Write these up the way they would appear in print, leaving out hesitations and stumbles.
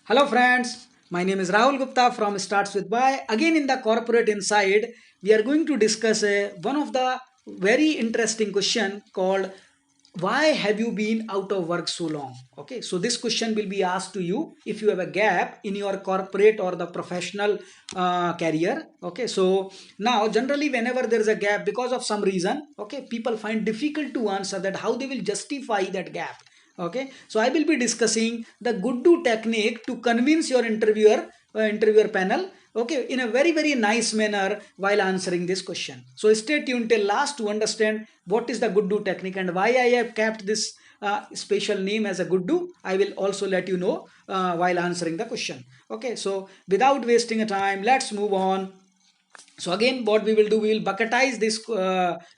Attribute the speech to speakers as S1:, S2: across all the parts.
S1: Hello friends, my name is Rahul Gupta from Starts with Why. Again in the Corporate Inside, we are going to discuss one of the very interesting question called why have you been out of work so long? Okay, so this question will be asked to you if you have a gap in your corporate or the professional career. Okay, so now generally whenever there is a gap because of some reason, okay, people find difficult to answer that how they will justify that gap. Okay, so I will be discussing the Guddu technique to convince your interviewer panel, okay, in a very nice manner while answering this question. So stay tuned till last to understand what is the Guddu technique and why I have kept this special name as a Guddu. I will also let you know while answering the question. Okay, so without wasting a time, let's move on. So again, what we will do, we will bucketize this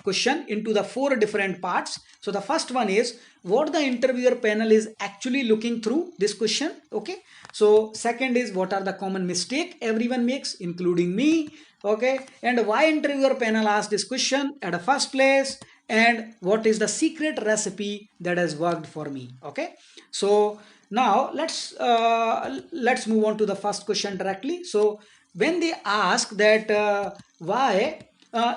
S1: question into the four different parts. So the first one is what the interviewer panel is actually looking through this question. Okay. So second is what are the common mistake everyone makes, including me. Okay. And why interviewer panel asked this question at the first place, and what is the secret recipe that has worked for me. Okay. So now let's move on to the first question directly. So when they ask that why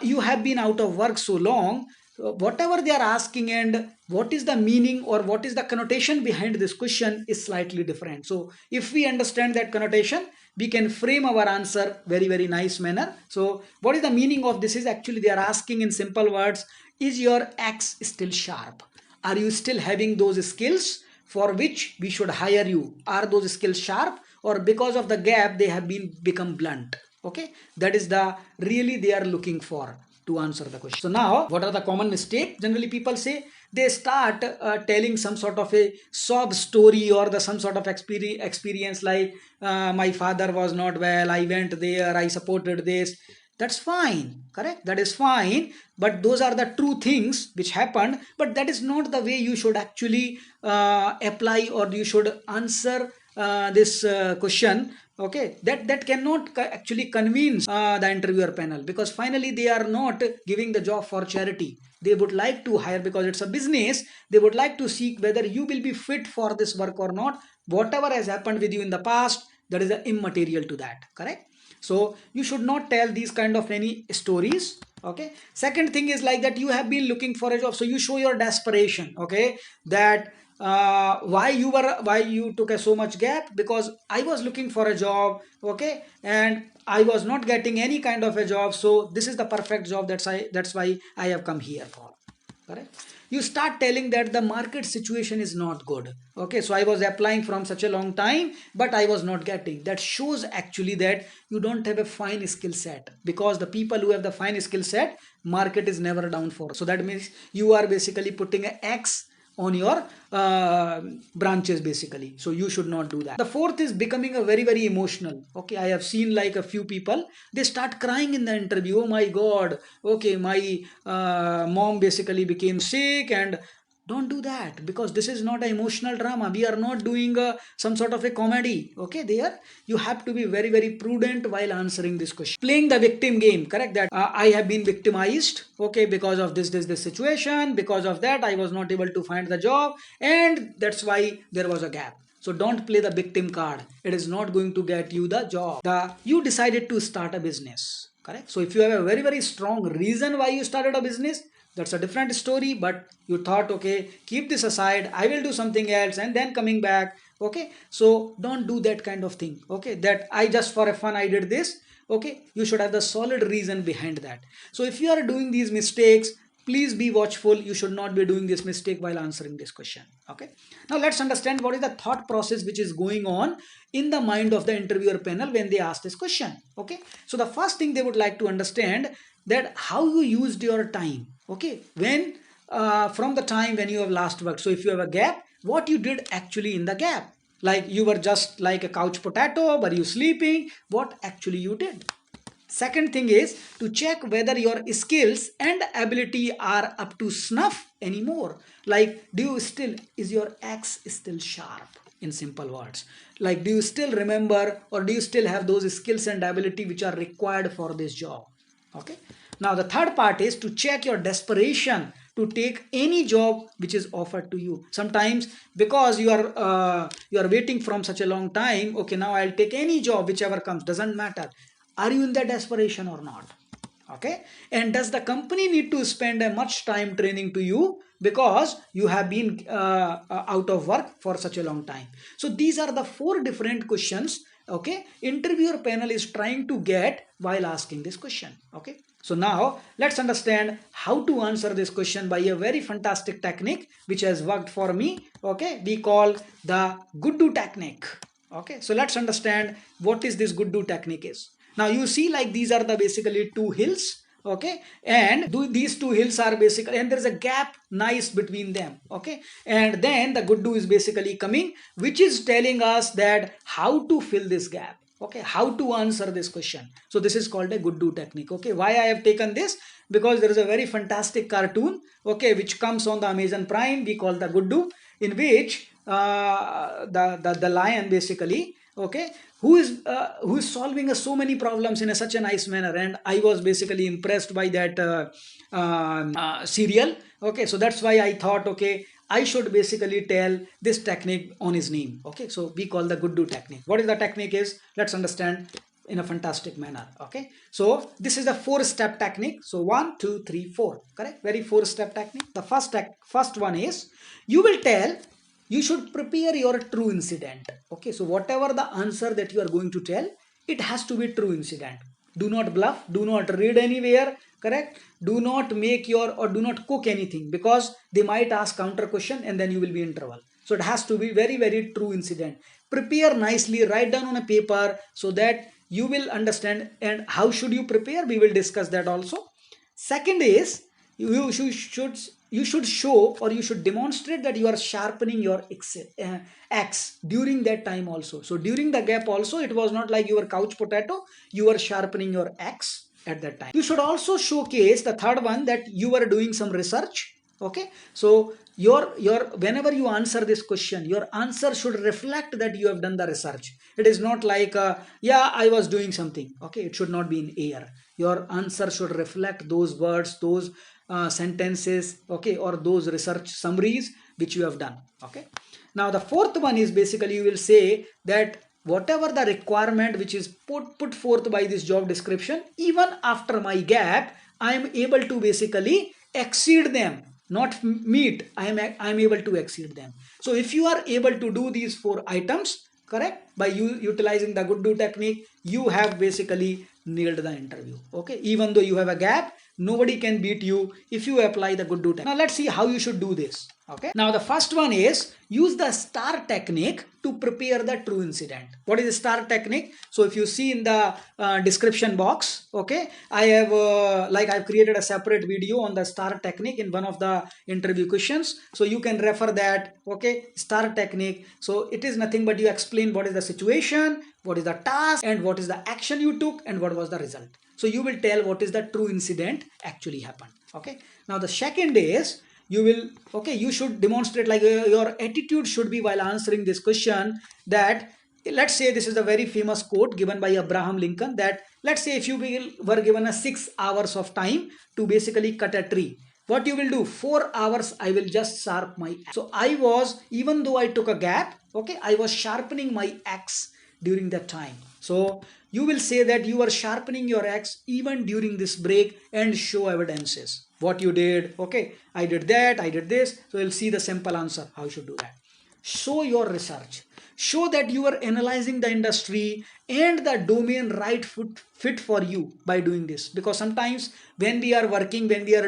S1: you have been out of work so long, whatever they are asking and what is the meaning or what is the connotation behind this question is slightly different. So if we understand that connotation, we can frame our answer very nice manner. So what is the meaning of this is actually they are asking in simple words, is your axe still sharp? Are you still having those skills for which we should hire you? Are those skills sharp, or because of the gap they have become blunt? Okay, that is the really they are looking for to answer the question. So now what are the common mistakes generally people say? They start telling some sort of a sob story or the some sort of experience like my father was not well, I went there, I supported this. That's fine, correct, that is fine, but those are the true things which happened, but that is not the way you should actually apply or you should answer this question. Okay, that cannot actually convince the interviewer panel, because finally they are not giving the job for charity. They would like to hire because it's a business. They would like to seek whether you will be fit for this work or not. Whatever has happened with you in the past, that is immaterial to that, correct? So you should not tell these kind of any stories. Okay, second thing is like that you have been looking for a job, so you show your desperation. Okay, that why you took a so much gap, because I was looking for a job, okay, and I was not getting any kind of a job, so this is the perfect job, that's why I have come here for. Correct, you start telling that the market situation is not good. Okay, so I was applying from such a long time but I was not getting. That shows actually that you don't have a fine skill set, because the people who have the fine skill set, market is never down for. So that means you are basically putting an X on your branches basically, so you should not do that. The fourth is becoming a very emotional. Okay, I have seen like a few people, they start crying in the interview. Oh my god, okay, my mom basically became sick, and don't do that, because this is not an emotional drama. We are not doing some sort of a comedy. Okay, there you have to be very prudent while answering this question. Playing the victim game, correct, that I have been victimized, okay, because of this situation, because of that I was not able to find the job, and that's why there was a gap. So don't play the victim card. It is not going to get you the job. You decided to start a business, correct? So if you have a very strong reason why you started a business, that's a different story. But you thought, okay, keep this aside, I will do something else and then coming back. Okay, so don't do that kind of thing. Okay, that I just for a fun I did this. Okay, you should have the solid reason behind that. So if you are doing these mistakes, please be watchful. You should not be doing this mistake while answering this question. Okay, now let's understand what is the thought process which is going on in the mind of the interviewer panel when they ask this question. Okay, so the first thing they would like to understand that how you used your time. Okay, when from the time when you have last worked. So if you have a gap, what you did actually in the gap, like you were just like a couch potato, were you sleeping, what actually you did. Second thing is to check whether your skills and ability are up to snuff anymore. Like, do you still, is your axe still sharp? In simple words, like, do you still remember or do you still have those skills and ability which are required for this job? Okay, now the third part is to check your desperation to take any job which is offered to you. Sometimes because you are waiting from such a long time, okay, now I'll take any job whichever comes, doesn't matter. Are you in that desperation or not? Okay, and does the company need to spend a much time training to you because you have been out of work for such a long time? So these are the four different questions, okay, interviewer panel is trying to get while asking this question. Okay, so now let's understand how to answer this question by a very fantastic technique which has worked for me. Okay, we call the Guddu technique. Okay, so let's understand what is this Guddu technique is. Now you see, like, these are the basically two hills, okay, and these two hills are basically, and there's a gap nice between them, okay, and then the Guddu is basically coming, which is telling us that how to fill this gap, okay, how to answer this question. So this is called a Guddu technique. Okay, why I have taken this? Because there is a very fantastic cartoon, okay, which comes on the Amazon Prime, we call the Guddu, in which the lion basically, okay, who is solving so many problems in such a nice manner, and I was basically impressed by that serial. Okay, so that's why I thought, okay, I should basically tell this technique on his name. Okay, so we call the Guddu technique. What is the technique is? Let's understand in a fantastic manner. Okay, so this is a 4-step technique. So 1, 2, 3, 4, correct? Very 4-step technique. The first one is, you should prepare your true incident. Okay, so whatever the answer that you are going to tell, it has to be true incident. Do not bluff, do not read anywhere, correct? Do not make or do not cook anything, because they might ask counter question and then you will be in trouble. So it has to be very, very true incident. Prepare nicely, write down on a paper so that you will understand. And how should you prepare? We will discuss that also. Second is, you should show, or you should demonstrate that you are sharpening your axe during that time also. So during the gap also, it was not like you were couch potato, you were sharpening your axe at that time. You should also showcase the third one, that you were doing some research. Okay, so your whenever you answer this question, your answer should reflect that you have done the research. It is not like yeah, I was doing something. Okay, it should not be in air. Your answer should reflect those words, those sentences, okay, or those research summaries which you have done. Okay, now the fourth one is basically, you will say that whatever the requirement which is put forth by this job description, even after my gap, I am able to basically exceed them, not meet. I am able to exceed them. So if you are able to do these 4 items, correct, by utilizing the Guddu technique, you have basically nailed the interview. Okay, even though you have a gap, nobody can beat you if you apply the Guddu technique. Now let's see how you should do this. Okay, now the first one is, use the STAR technique to prepare the true incident. What is the STAR technique? So if you see in the description box, okay, I have I've created a separate video on the STAR technique in one of the interview questions, so you can refer that. Okay, STAR technique. So it is nothing but you explain what is the situation, what is the task, and what is the action you took, and what was the result. So you will tell what is the true incident actually happened. Okay, now the second is, you should demonstrate, like, your attitude should be while answering this question, that let's say this is a very famous quote given by Abraham Lincoln, that let's say if you were given a 6 hours of time to basically cut a tree, what you will do? 4 hours I will just sharp my axe. So even though I took a gap, okay, I was sharpening my axe during that time. So you will say that you are sharpening your axe even during this break, and show evidences what you did. Okay, I did that, I did this. So you'll see the simple answer how you should do that. Show your research, show that you are analyzing the industry and the domain right fit for you by doing this. Because sometimes when we are working, when we are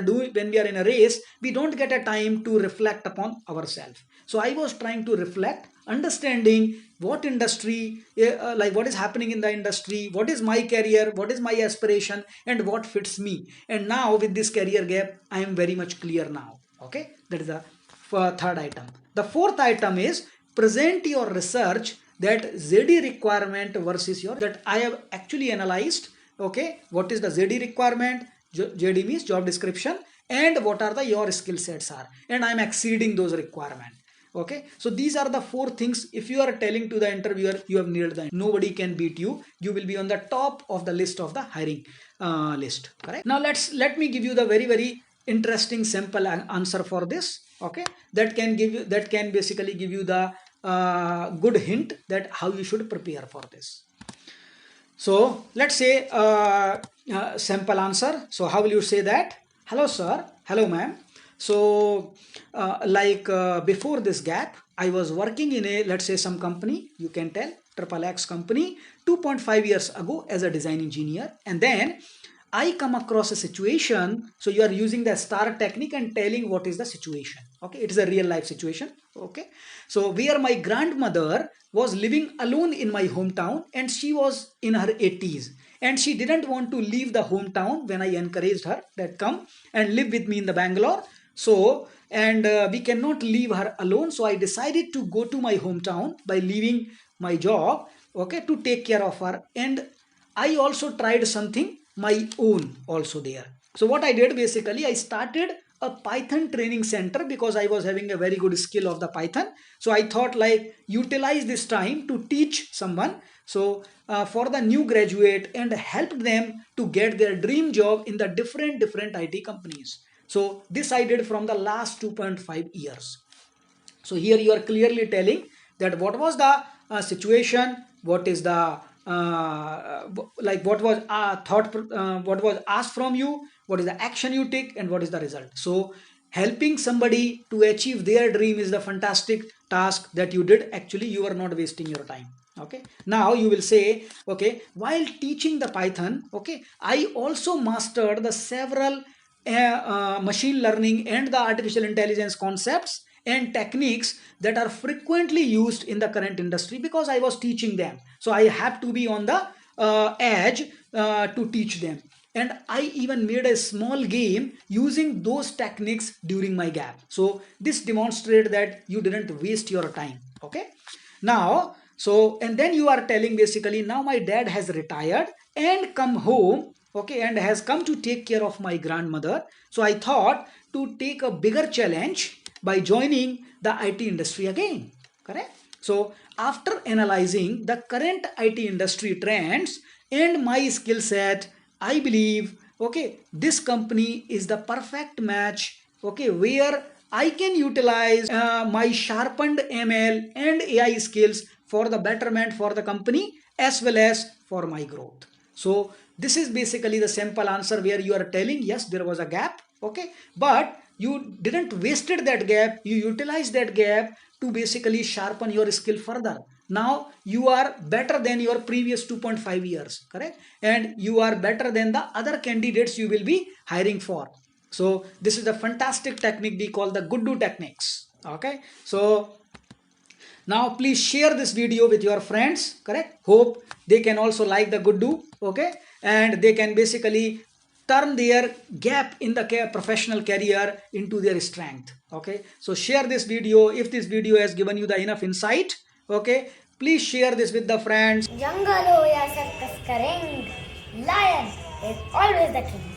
S1: in a race, we don't get a time to reflect upon ourselves. So I was trying to reflect, understanding what industry, what is happening in the industry, what is my career, what is my aspiration, and what fits me. And now with this career gap, I am very much clear now. Okay, that is the third item. The fourth item is, present your research, that ZD requirement versus that I have actually analyzed. Okay, what is the ZD requirement? JD means job description, and what are your skill sets are, and I am exceeding those requirements. Okay, so these are the 4 things. If you are telling to the interviewer, you have nailed the, nobody can beat you. You will be on the top of the list of the hiring list. Correct. Now let me give you the very, very interesting sample answer for this. Okay, that can basically give you the good hint that how you should prepare for this. So let's say sample answer. So how will you say that? Hello sir, hello ma'am. So before this gap, I was working in a, let's say, some company, you can tell XXX company 2.5 years ago as a design engineer, and then I come across a situation. So you are using the star technique and telling what is the situation. Okay, it is a real life situation. Okay, so where my grandmother was living alone in my hometown, and she was in her 80s, and she didn't want to leave the hometown when I encouraged her that come and live with me in the Bangalore. So and we cannot leave her alone, so I decided to go to my hometown by leaving my job, okay, to take care of her. And I also tried something my own also there. So what I did, basically I started a Python training center because I was having a very good skill of the Python. So I thought like utilize this time to teach someone, so for the new graduate, and help them to get their dream job in the different IT companies. So this I did from the last 2.5 years. So here you are clearly telling that what was the situation, what is the what was thought, what was asked from you, what is the action you take, and what is the result. So helping somebody to achieve their dream is the fantastic task that you did. Actually, you are not wasting your time. Okay, now you will say, okay, while teaching the Python, okay, I also mastered the several machine learning and the artificial intelligence concepts and techniques that are frequently used in the current industry because I was teaching them. So I have to be on the edge to teach them. And I even made a small game using those techniques during my gap. So this demonstrated that you didn't waste your time. Okay. Now, so, and then you are telling basically, now my dad has retired and come home, okay, and has come to take care of my grandmother. So I thought to take a bigger challenge by joining the IT industry again. Correct? So after analyzing the current IT industry trends and my skill set, I believe, okay, this company is the perfect match, okay, where I can utilize my sharpened ML and AI skills for the betterment for the company as well as for my growth. So this is basically the simple answer where you are telling, yes, there was a gap, okay, but you didn't wasted that gap, you utilized that gap to basically sharpen your skill further. Now you are better than your previous 2.5 years, correct? And you are better than the other candidates you will be hiring for. So this is a fantastic technique we call the Guddu techniques. Okay, so now please share this video with your friends, correct? Hope they can also like the Guddu, okay, and they can basically turn their gap in the professional career into their strength. Okay, so share this video. If this video has given you the enough insight, okay, please share this with the friends.
S2: Jungle ho ya circus करेंगे, lion is always the king.